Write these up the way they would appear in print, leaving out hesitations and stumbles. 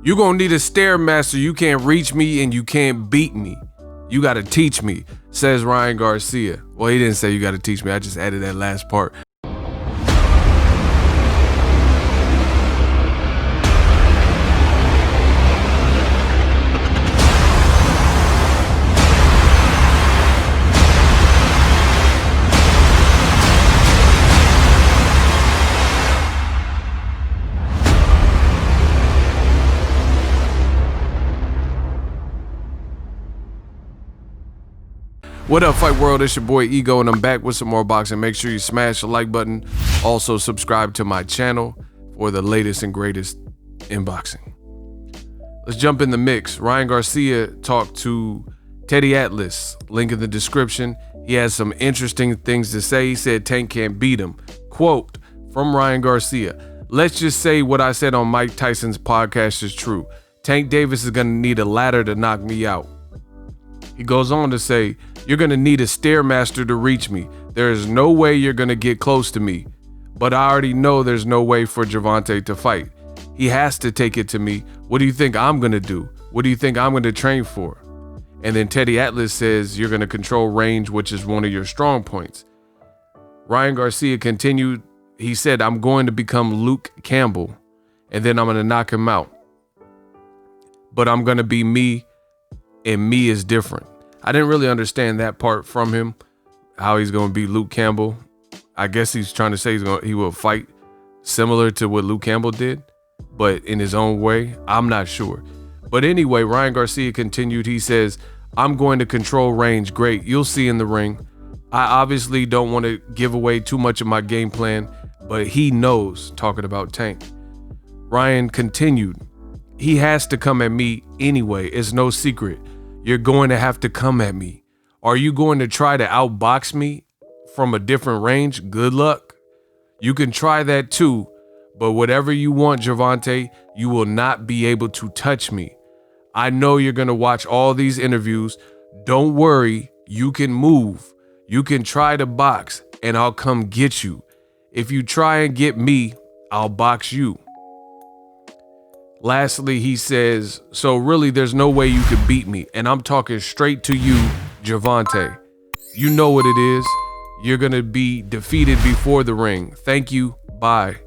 You gonna need a Stairmaster. You can't reach me and you can't beat me. You gotta teach me, says Ryan Garcia. Well, he didn't say you gotta teach me. I just added that last part. What up, Fight World? It's your boy Ego, and I'm back with some more boxing. Make sure you smash the like button. Also, subscribe to my channel for the latest and greatest in boxing. Let's jump in the mix. Ryan Garcia talked to Teddy Atlas. Link in the description. He has some interesting things to say. He said Tank can't beat him. Quote from Ryan Garcia: "Let's just say what I said on Mike Tyson's podcast is true. Tank Davis is going to need a ladder to knock me out." He goes on to say, "You're going to need a Stairmaster to reach me. There is no way you're going to get close to me. But I already know there's no way for Gervonta to fight. He has to take it to me. What do you think I'm going to do? What do you think I'm going to train for?" And then Teddy Atlas says, "You're going to control range, which is one of your strong points." Ryan Garcia continued. He said, "I'm going to become Luke Campbell, and then I'm going to knock him out. But I'm going to be me, and me is different." I didn't really understand that part from him, how he's going to be Luke Campbell. I guess he's trying to say he will fight similar to what Luke Campbell did, but in his own way. I'm not sure. But anyway, Ryan Garcia continued. He says, "I'm going to control range. Great. You'll see in the ring. I obviously don't want to give away too much of my game plan, but he knows," talking about Tank. Ryan continued, "He has to come at me anyway. It's no secret. You're going to have to come at me. Are you going to try to outbox me from a different range? Good luck. You can try that too, but whatever you want, Gervonta, you will not be able to touch me. I know you're going to watch all these interviews. Don't worry. You can move. You can try to box, and I'll come get you. If you try and get me, I'll box you." Lastly, he says, "So really, there's no way you could beat me. And I'm talking straight to you, Gervonta. You know what it is. You're going to be defeated before the ring. Thank you. Bye."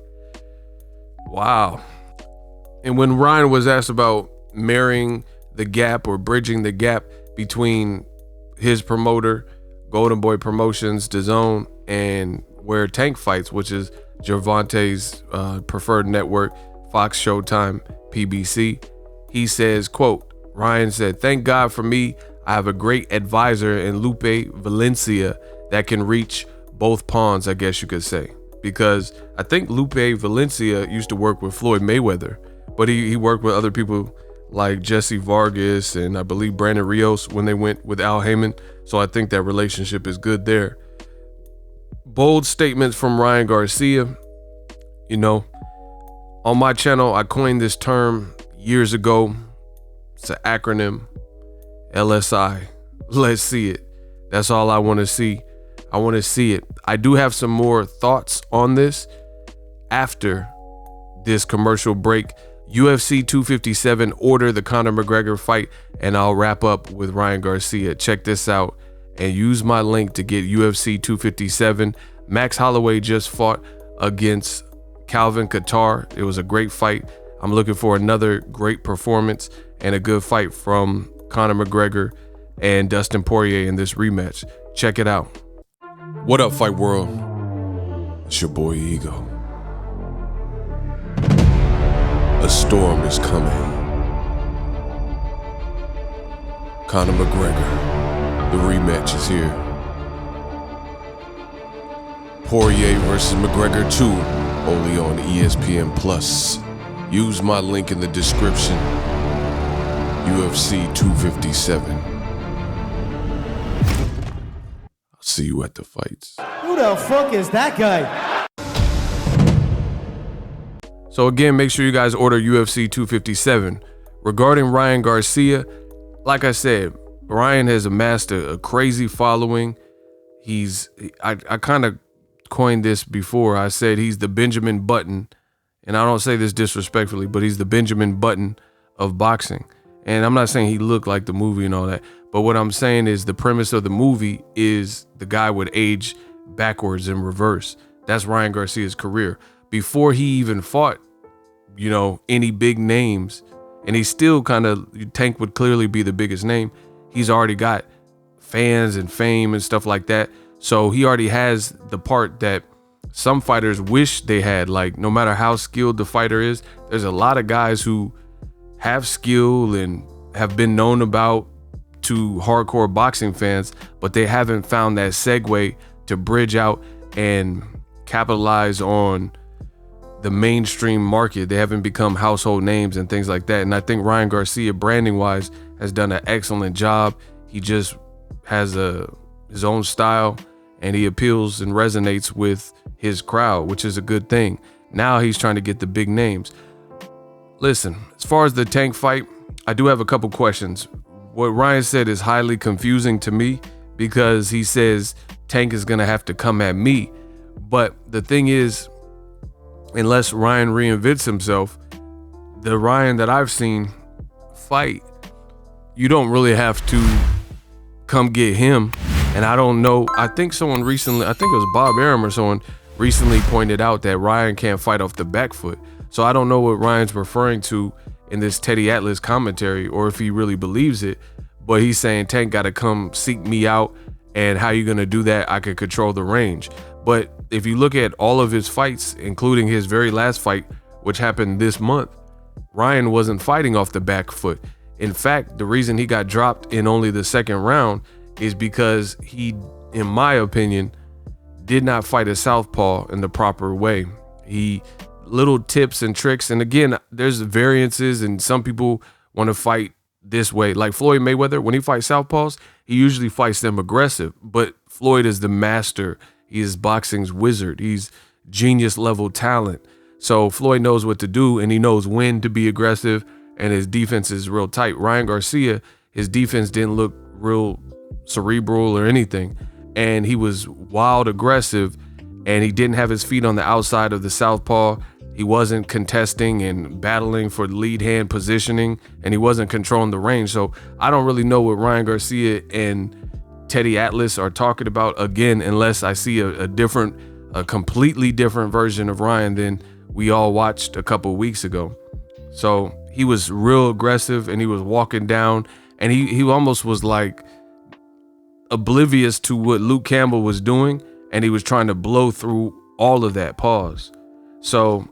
Wow. And when Ryan was asked about marrying the gap or bridging the gap between his promoter, Golden Boy Promotions, DAZN, and where Tank fights, which is Gervonta's preferred network, Fox, Showtime, PBC, he says, quote, Ryan said, "Thank God for me. I have a great advisor in Lupe Valencia that can reach both pawns," I guess you could say. Because I think Lupe Valencia used to work with Floyd Mayweather, but he worked with other people like Jesse Vargas and I believe Brandon Rios when they went with Al Heyman. So I think that relationship is good there. Bold statements from Ryan Garcia. You know, on my channel, I coined this term years ago. It's an acronym, LSI. Let's see it. That's all I want to see. I want to see it. I do have some more thoughts on this after this commercial break. UFC 257, order the Conor McGregor fight, and I'll wrap up with Ryan Garcia. Check this out and use my link to get UFC 257. Max Holloway just fought against Calvin Kattar. It was a great fight. I'm looking for another great performance and a good fight from Conor McGregor and Dustin Poirier in this rematch. Check it out. What up, Fight World? It's your boy Ego. A storm is coming. Conor McGregor, the rematch is here. Poirier versus McGregor 2, only on ESPN Plus. Use my link in the description. UFC 257. I'll see you at the fights. Who the fuck is that guy? So again, make sure you guys order UFC 257. Regarding Ryan Garcia, like I said, Ryan has amassed a crazy following. I kind of coined this before. I said he's the Benjamin Button, and I don't say this disrespectfully, but he's the Benjamin Button of boxing. And I'm not saying he looked like the movie and all that, but what I'm saying is the premise of the movie is the guy would age backwards in reverse. That's Ryan Garcia's career. Before he even fought, any big names, and he still Tank would clearly be the biggest name. He's already got fans and fame and stuff like that. So he already has the part that some fighters wish they had. Like, no matter how skilled the fighter is, there's a lot of guys who have skill and have been known about to hardcore boxing fans, but they haven't found that segue to bridge out and capitalize on the mainstream market. They haven't become household names and things like that. And I think Ryan Garcia, branding wise, has done an excellent job. He just has his own style, and he appeals and resonates with his crowd, which is a good thing. Now he's trying to get the big names. Listen, as far as the Tank fight, I do have a couple questions. What Ryan said is highly confusing to me because he says Tank is going to have to come at me. But the thing is, unless Ryan reinvents himself, the Ryan that I've seen fight, you don't really have to come get him. And I don't know, I think someone recently, I think it was Bob Arum or someone recently pointed out that Ryan can't fight off the back foot. So I don't know what Ryan's referring to in this Teddy Atlas commentary, or if he really believes it, but he's saying Tank got to come seek me out, and how you going to do that? I could control the range. But if you look at all of his fights, including his very last fight, which happened this month, Ryan wasn't fighting off the back foot. In fact, the reason he got dropped in only the second round is because he, in my opinion, did not fight a southpaw in the proper way. He little tips and tricks. And again, there's variances, and some people want to fight this way. Like Floyd Mayweather, when he fights southpaws, he usually fights them aggressive. But Floyd is the master. He is boxing's wizard. He's genius level talent. So Floyd knows what to do, and he knows when to be aggressive, and his defense is real tight. Ryan Garcia, his defense didn't look real cerebral or anything, and he was wild aggressive, and he didn't have his feet on the outside of the southpaw. He wasn't contesting and battling for lead hand positioning, and he wasn't controlling the range. So I don't really know what Ryan Garcia and Teddy Atlas are talking about, again, unless I see a completely different version of Ryan than we all watched a couple weeks ago. So he was real aggressive, and he was walking down, and he almost was like oblivious to what Luke Campbell was doing, and he was trying to blow through all of that. Pause. So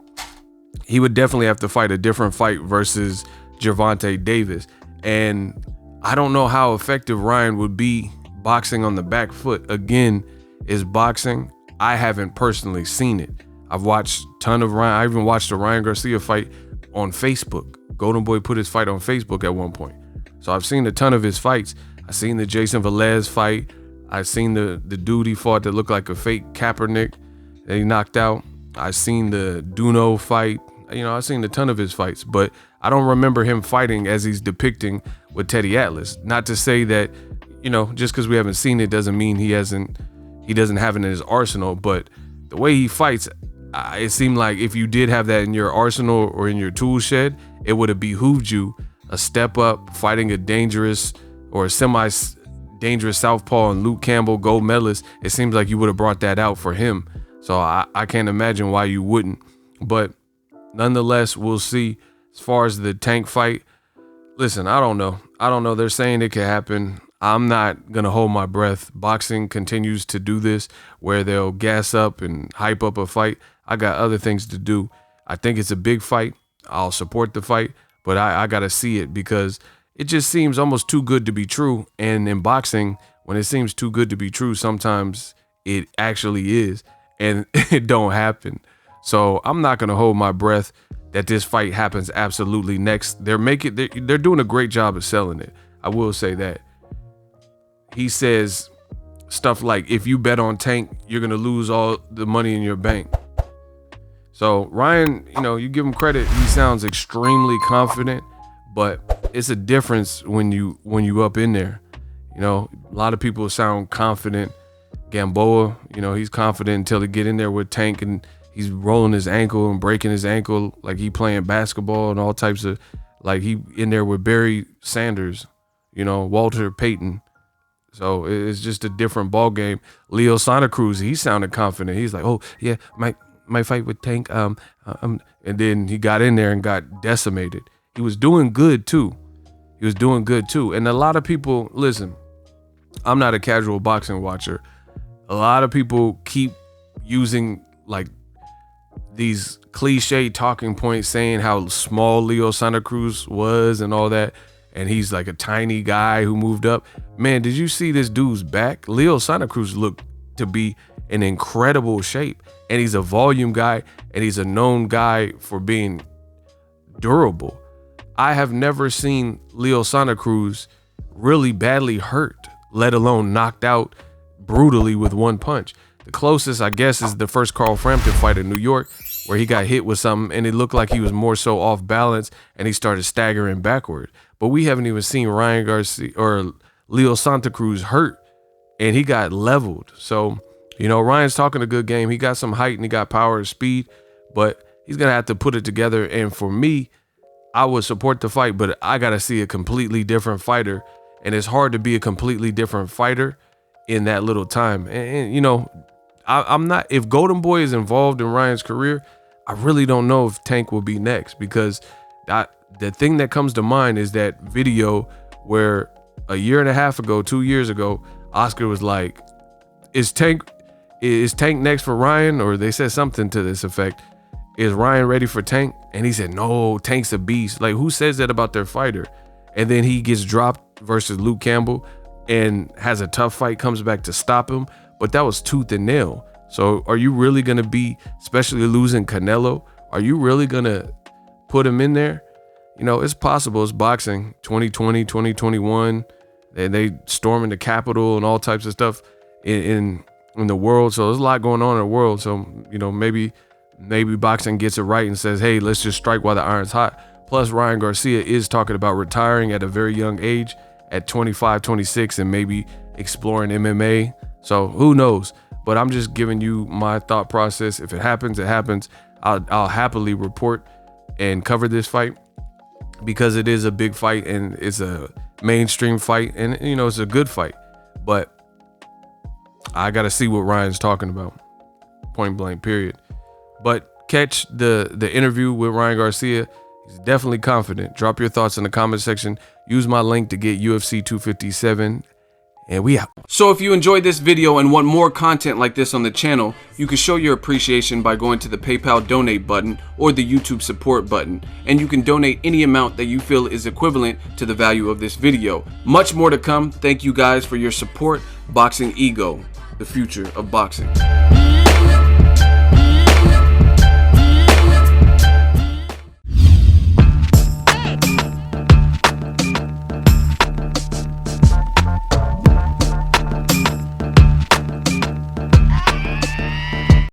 he would definitely have to fight a different fight versus Gervonta Davis. And I don't know how effective Ryan would be boxing on the back foot. Again, is boxing. I haven't personally seen it. I've watched a ton of Ryan. I even watched a Ryan Garcia fight on Facebook. Golden Boy put his fight on Facebook at one point. So I've seen a ton of his fights. I've seen the Jason Velez fight. I've seen the dude he fought that looked like a fake Kaepernick that he knocked out. I've seen the Duno fight. I've seen a ton of his fights, but I don't remember him fighting as he's depicting with Teddy Atlas. Not to say that, just because we haven't seen it doesn't mean he doesn't have it in his arsenal, but the way he fights, it seemed like if you did have that in your arsenal or in your tool shed, it would have behooved you a step up fighting a dangerous or a semi-dangerous southpaw and Luke Campbell, gold medalist. It seems like you would have brought that out for him. So I can't imagine why you wouldn't. But nonetheless, we'll see. As far as the Tank fight, listen, I don't know. They're saying it could happen. I'm not going to hold my breath. Boxing continues to do this where they'll gas up and hype up a fight. I got other things to do. I think it's a big fight. I'll support the fight, but I got to see it because it just seems almost too good to be true. And in boxing, when it seems too good to be true, sometimes it actually is, and it don't happen. So I'm not going to hold my breath that this fight happens absolutely next. They're doing a great job of selling it. I will say that. He says stuff like, if you bet on Tank, you're going to lose all the money in your bank. So Ryan, you give him credit. He sounds extremely confident, but it's a difference when you up in there. A lot of people sound confident. Gamboa, he's confident until he get in there with Tank and he's rolling his ankle and breaking his ankle like he playing basketball and all types of Like he in there with Barry Sanders, you know, Walter Payton. So it's just a different ball game. Leo Santa Cruz, he sounded confident. He's like, oh yeah, my fight with Tank. And then he got in there and got decimated. He was doing good too. And a lot of people, listen, I'm not a casual boxing watcher. A lot of people keep using like these cliche talking points saying how small Leo Santa Cruz was and all that. And he's like a tiny guy who moved up. Man, did you see this dude's back? Leo Santa Cruz looked to be in incredible shape. And he's a volume guy, and he's a known guy for being durable. I have never seen Leo Santa Cruz really badly hurt, let alone knocked out brutally with one punch. The closest, I guess, is the first Carl Frampton fight in New York, where he got hit with something and it looked like he was more so off balance and he started staggering backward. But we haven't even seen Ryan Garcia or Leo Santa Cruz hurt, and he got leveled. So, you know, Ryan's talking a good game. He got some height and he got power and speed, but he's going to have to put it together. And for me, I would support the fight, but I got to see a completely different fighter. And it's hard to be a completely different fighter in that little time. And you know, I'm not, if Golden Boy is involved in Ryan's career, I really don't know if Tank will be next, because the thing that comes to mind is that video where a year and a half ago, 2 years ago, Oscar was like, is Tank next for Ryan? Or they said something to this effect. Is Ryan ready for Tank? And he said, no, Tank's a beast. Like, who says that about their fighter? And then he gets dropped versus Luke Campbell and has a tough fight, comes back to stop him. But that was tooth and nail. So are you really going to be, especially losing Canelo, are you really going to put him in there? You know, it's possible. It's boxing. 2020, 2021, and they storming the Capitol and all types of stuff in the world. So there's a lot going on in the world. So, you know, maybe boxing gets it right and says, hey, let's just strike while the iron's hot. Plus, Ryan Garcia is talking about retiring at a very young age at 25, 26, and maybe exploring MMA. So who knows? But I'm just giving you my thought process. If it happens, it happens. I'll happily report and cover this fight, because it is a big fight and it's a mainstream fight, and you know, it's a good fight. But I got to see what Ryan's talking about, point blank, period. But catch the interview with Ryan Garcia. He's definitely confident. Drop your thoughts in the comment section. Use my link to get UFC 257. And we out. So if you enjoyed this video and want more content like this on the channel, you can show your appreciation by going to the PayPal donate button or the YouTube support button. And you can donate any amount that you feel is equivalent to the value of this video. Much more to come. Thank you guys for your support. Boxingego, the future of boxing.